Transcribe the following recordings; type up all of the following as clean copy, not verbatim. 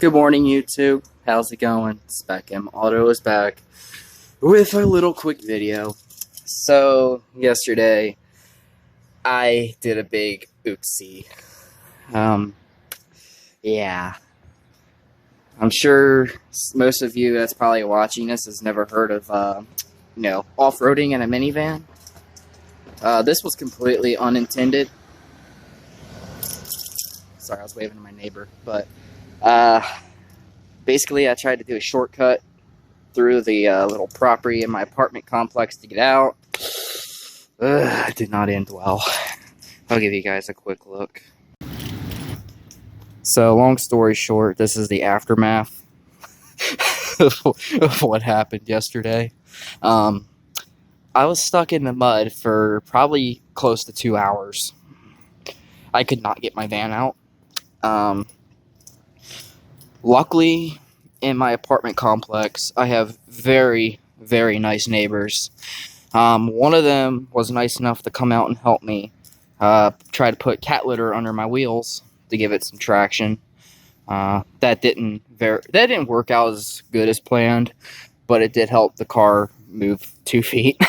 Good morning, YouTube. How's it going? Spec M Auto is back with a little quick video. So, yesterday, I did a big oopsie. Yeah. I'm sure most of you that's probably watching this has never heard of, off-roading in a minivan. This was completely unintended. Sorry, I was waving to my neighbor, but, basically, I tried to do a shortcut through the little property in my apartment complex to get out. It did not end well. I'll give you guys a quick look. So, long story short, this is the aftermath of what happened yesterday. I was stuck in the mud for probably close to 2 hours. I could not get my van out. Luckily, in my apartment complex, I have very, very nice neighbors. One of them was nice enough to come out and help me try to put cat litter under my wheels to give it some traction. That didn't work out as good as planned, but it did help the car move 2 feet.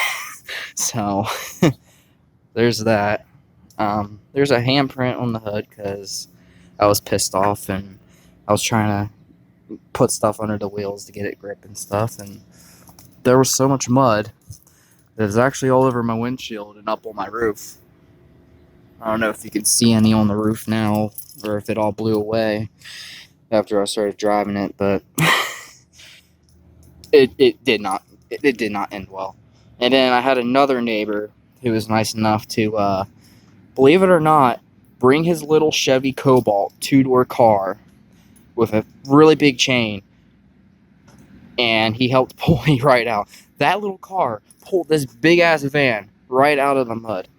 So there's that. There's a handprint on the hood because I was pissed off and I was trying to put stuff under the wheels to get it grip and stuff, and there was so much mud that was actually all over my windshield and up on my roof. I don't know if you can see any on the roof now or if it all blew away after I started driving it, but it did not end well. And then I had another neighbor who was nice enough to, believe it or not, bring his little Chevy Cobalt 2-door car with a really big chain, and he helped pull me right out. That little car pulled this big-ass van right out of the mud.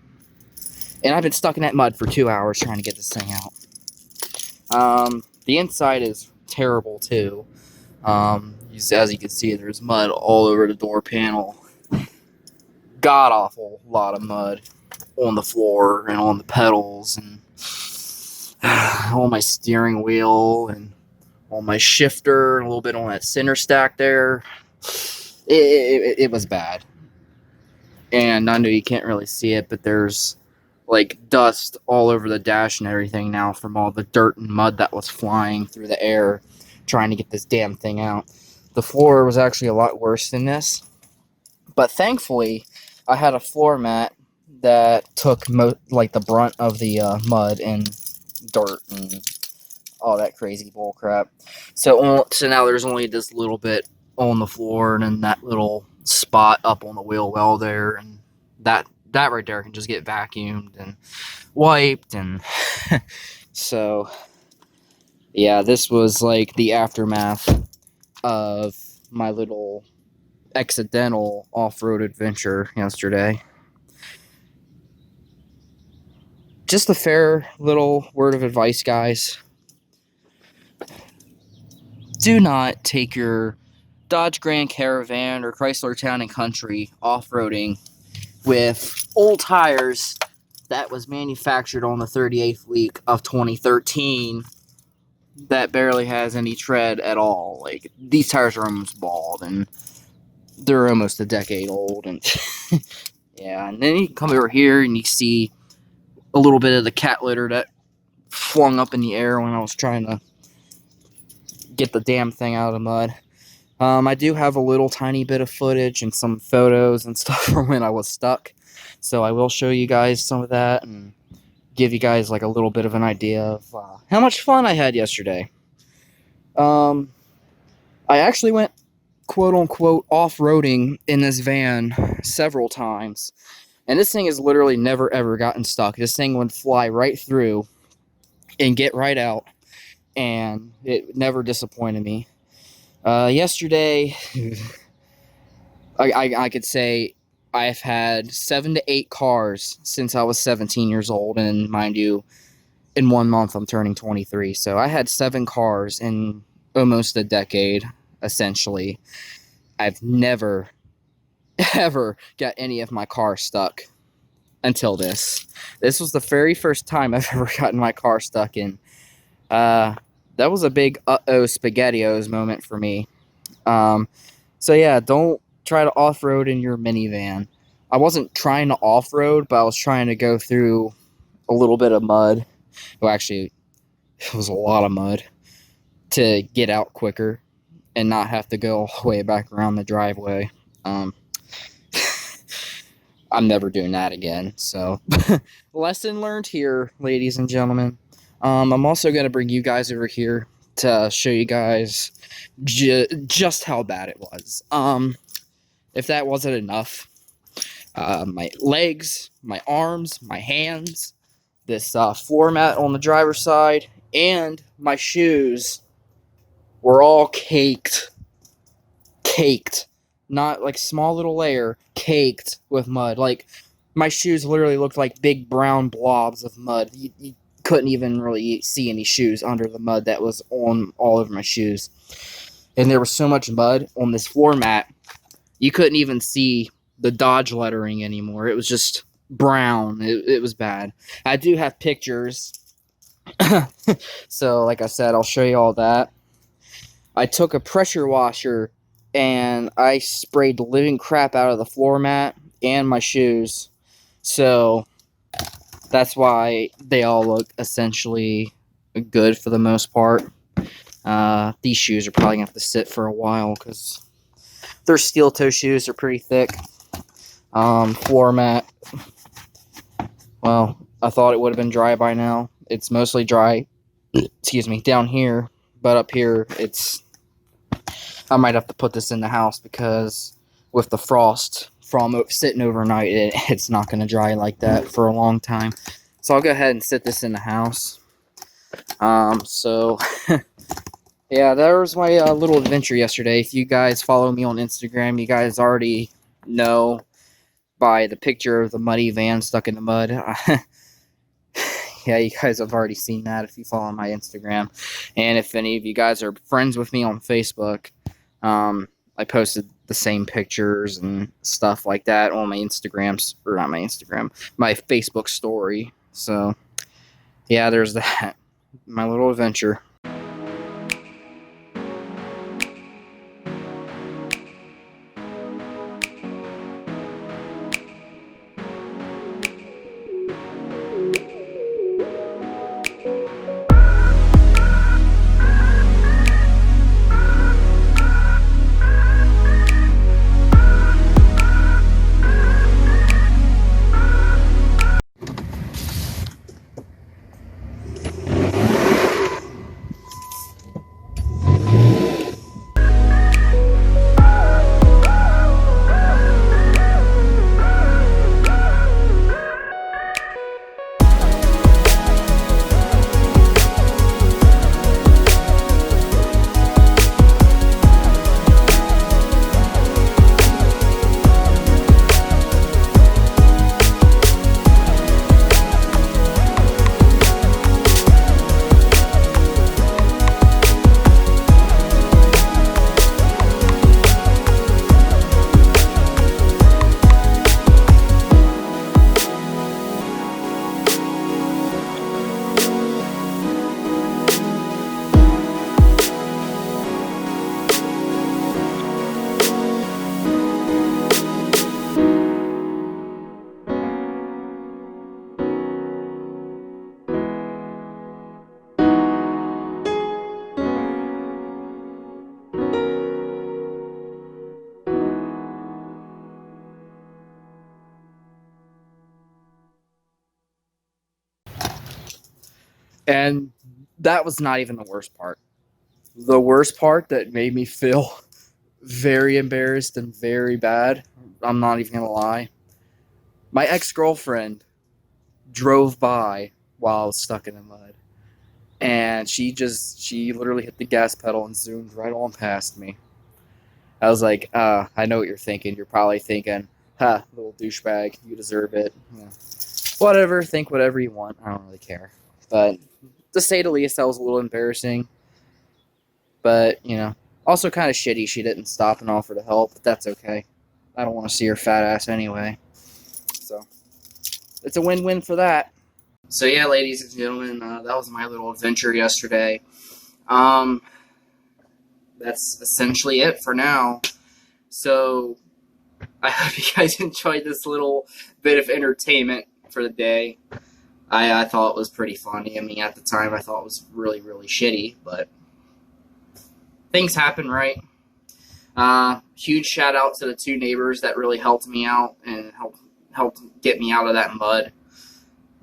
And I've been stuck in that mud for 2 hours trying to get this thing out. The inside is terrible, too. As you can see, there's mud all over the door panel. God-awful lot of mud on the floor and on the pedals and on my steering wheel and on my shifter and a little bit on that center stack there. It was bad. And I know you can't really see it, but there's like dust all over the dash and everything now from all the dirt and mud that was flying through the air trying to get this damn thing out. The floor was actually a lot worse than this, but thankfully I had a floor mat that took the brunt of the mud and dirt and all that crazy bull crap. So now there's only this little bit on the floor and then that little spot up on the wheel well there, and that right there can just get vacuumed and wiped. And so yeah, this was like the aftermath of my little accidental off-road adventure yesterday. Just a fair little word of advice, guys. Do not take your Dodge Grand Caravan or Chrysler Town & Country off-roading with old tires that was manufactured on the 38th week of 2013 that barely has any tread at all. Like, these tires are almost bald and they're almost a decade old. And yeah, and then you come over here and you see a little bit of the cat litter that flung up in the air when I was trying to get the damn thing out of the mud. I do have a little tiny bit of footage and some photos and stuff from when I was stuck, so I will show you guys some of that and give you guys like a little bit of an idea of how much fun I had yesterday. I actually went quote-unquote off-roading in this van several times, and this thing has literally never ever gotten stuck. This thing would fly right through and get right out, and it never disappointed me. Yesterday, I could say I've had 7 to 8 cars since I was 17 years old, and mind you, in 1 month I'm turning 23, so I had 7 cars in almost a decade, essentially. I've never, ever got any of my cars stuck until this. This was the very first time I've ever gotten my car stuck in. that was a big uh-oh spaghettios moment for me. So yeah, don't try to off-road in your minivan. I wasn't trying to off-road, but I was trying to go through a little bit of mud. Well, actually, it was a lot of mud to get out quicker and not have to go all the way back around the driveway. Um, I'm never doing that again. So, lesson learned here, ladies and gentlemen. I'm also going to bring you guys over here to show you guys just how bad it was. If that wasn't enough, my legs, my arms, my hands, this floor mat on the driver's side, and my shoes were all caked. Not like small little layer, caked with mud. Like, my shoes literally looked like big brown blobs of mud. You couldn't even really see any shoes under the mud that was on all over my shoes. And there was so much mud on this floor mat, you couldn't even see the Dodge lettering anymore. It was just brown. It was bad. I do have pictures. So, like I said, I'll show you all that. I took a pressure washer and I sprayed the living crap out of the floor mat and my shoes. So that's why they all look essentially good for the most part. These shoes are probably going to have to sit for a while because their steel toe shoes are pretty thick. Floor mat, well, I thought it would have been dry by now. It's mostly dry, excuse me, down here. But up here, I might have to put this in the house because with the frost from sitting overnight, it's not going to dry like that for a long time. So I'll go ahead and sit this in the house. So, yeah, that was my little adventure yesterday. If you guys follow me on Instagram, you guys already know by the picture of the muddy van stuck in the mud. Yeah, you guys have already seen that if you follow my Instagram. And if any of you guys are friends with me on Facebook, I posted the same pictures and stuff like that on my Instagram, or not my Instagram, my Facebook story. So, yeah, there's that. My little adventure. And that was not even the worst part. The worst part that made me feel very embarrassed and very bad, I'm not even going to lie, my ex-girlfriend drove by while I was stuck in the mud. And she literally hit the gas pedal and zoomed right on past me. I was like, I know what you're thinking. You're probably thinking, ha, little douchebag, you deserve it. Yeah. Whatever, think whatever you want. I don't really care. But to say the least, that was a little embarrassing. But, you know, also kind of shitty she didn't stop and offer to help. But that's okay. I don't want to see her fat ass anyway. So, it's a win-win for that. So, yeah, ladies and gentlemen, that was my little adventure yesterday. That's essentially it for now. So I hope you guys enjoyed this little bit of entertainment for the day. I thought it was pretty funny. I mean, at the time, I thought it was really, really shitty, but things happen, right? Huge shout out to the two neighbors that really helped me out and helped get me out of that mud.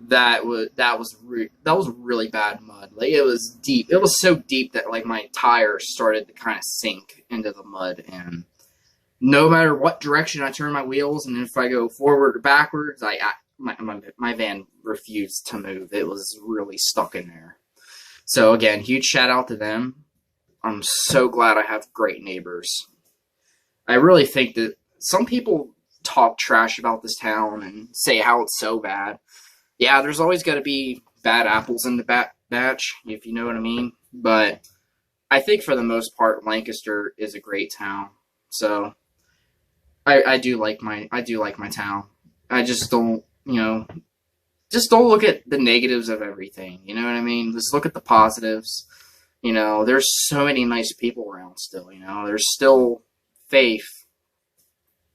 That was really bad mud. Like, it was deep. It was so deep that like my tires started to kind of sink into the mud, and no matter what direction I turn my wheels, and if I go forward or backwards, my van refused to move. It was really stuck in there. So again, huge shout out to them. I'm so glad I have great neighbors. I really think that some people talk trash about this town and say how it's so bad. Yeah, there's always got to be bad apples in the batch, if you know what I mean. But I think for the most part, Lancaster is a great town. So I do like my town. I just don't, just don't look at the negatives of everything. You know what I mean? Just look at the positives. There's so many nice people around still. There's still faith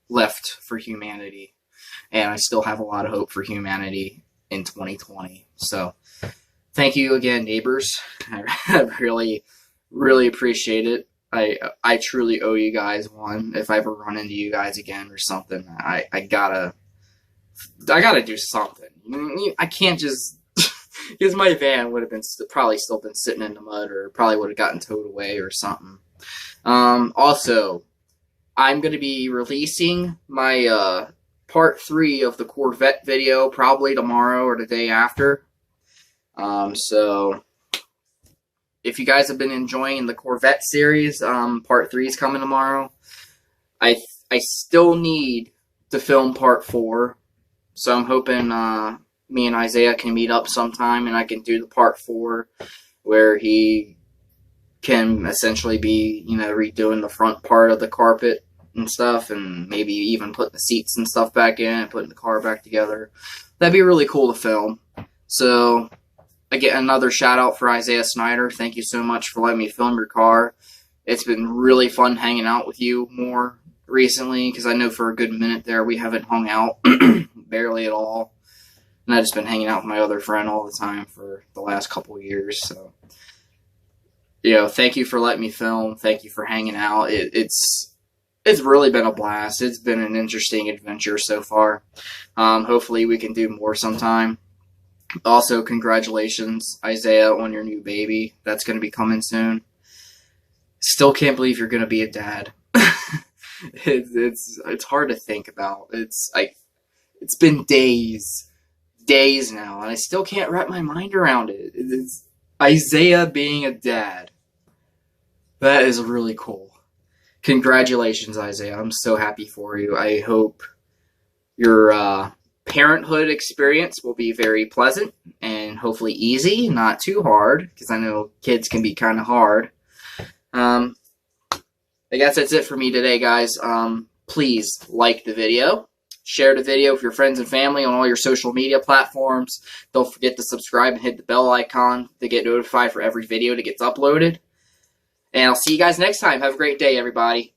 left for humanity, and I still have a lot of hope for humanity in 2020. So thank you again, neighbors. I really, really appreciate it. I truly owe you guys one. If I ever run into you guys again or something, I gotta do something. I can't just, because my van would have been probably still been sitting in the mud, or probably would have gotten towed away or something. Also, I'm gonna be releasing my part 3 of the Corvette video probably tomorrow or the day after. So if you guys have been enjoying the Corvette series, part 3 is coming tomorrow. I still need to film part 4, so I'm hoping me and Isaiah can meet up sometime and I can do the part 4 where he can essentially be, redoing the front part of the carpet and stuff, and maybe even putting the seats and stuff back in and putting the car back together. That'd be really cool to film. So again, another shout out for Isaiah Snyder. Thank you so much for letting me film your car. It's been really fun hanging out with you more recently, because I know for a good minute there we haven't hung out barely at all. And I've just been hanging out with my other friend all the time for the last couple of years. So, thank you for letting me film. Thank you for hanging out. It's really been a blast. It's been an interesting adventure so far. Hopefully we can do more sometime. Also, congratulations, Isaiah, on your new baby. That's going to be coming soon. Still can't believe you're going to be a dad. It's hard to think about. It's been days now, and I still can't wrap my mind around it. It's Isaiah being a dad. That is really cool. Congratulations, Isaiah. I'm so happy for you. I hope your parenthood experience will be very pleasant and hopefully easy, not too hard, because I know kids can be kind of hard. I guess that's it for me today, guys. Please like the video. Share the video with your friends and family on all your social media platforms. Don't forget to subscribe and hit the bell icon to get notified for every video that gets uploaded. And I'll see you guys next time. Have a great day, everybody.